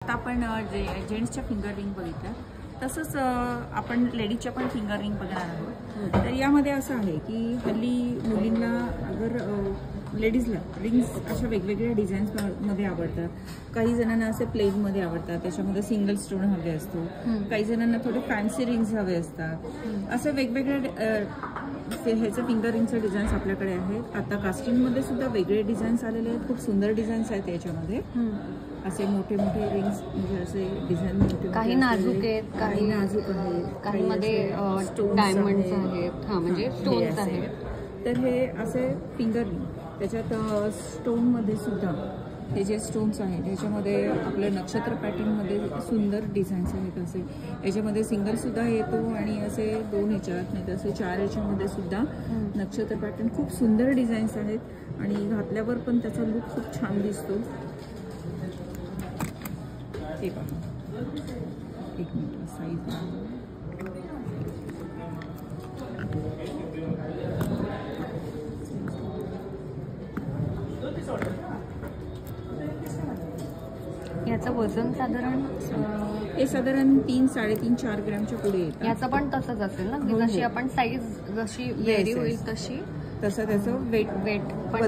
आता आपण जेंट्सच्या finger ring बघितल्या, तसंच आपण लेडीजच्या पण फिंगर रिंग बघणार आहोत। तर यामध्ये असं आहे की हल्ली मुलींना अगर लेडीजला रिंग्स अशा वेगवेगळ्या डिझाईन्समध्ये आवडतात। काही जणांना असे प्लेनमध्ये आवडतात, त्याच्यामध्ये सिंगल स्टोन हवे असतो। काही जणांना थोडे फॅन्सी रिंग्स हवे असतात। असे वेगवेगळे ह्याचे फिंगर रिंगचे डिझाईन्स आपल्याकडे आहेत। आता कास्टिंगमध्ये सुद्धा वेगळे डिझाईन्स आलेले आहेत, खूप सुंदर डिझाईन्स आहेत याच्यामध्ये। असे मोठे मोठे रिंग्स म्हणजे असे डिझाईन मोठे, काही नाजूक आहेत, काही नाजूक आहेत, काही मध्ये डायमंड्स आहेत, हां म्हणजे स्टोन्स आहेत। तर हे असे फिंगर रिंग, त्याच्यात स्टोनमध्ये सुद्धा हे जे स्टोन्स आहेत ह्याच्यामध्ये आपल्या नक्षत्र पॅटर्नमध्ये सुंदर डिझाईन्स आहेत। असे याच्यामध्ये सिंगल सुद्धा येतो आणि असे 2 ह्याच्यात, नाही तर असे 4 ह्याच्यामध्ये सुद्धा नक्षत्र पॅटर्न, खूप सुंदर डिझाईन्स आहेत आणि घातल्यावर पण त्याचा लुक खूप छान दिसतो। हे पहा, एक मिनिट, साईज याचं वजन साधारण हे साधारण 3, 3.5, 4 ग्रॅमच्या पुढे येतं। याचं पण तसंच असेल ना, की जशी आपण साईज जशी वेरी होईल तशी तसं त्याचं वेट पण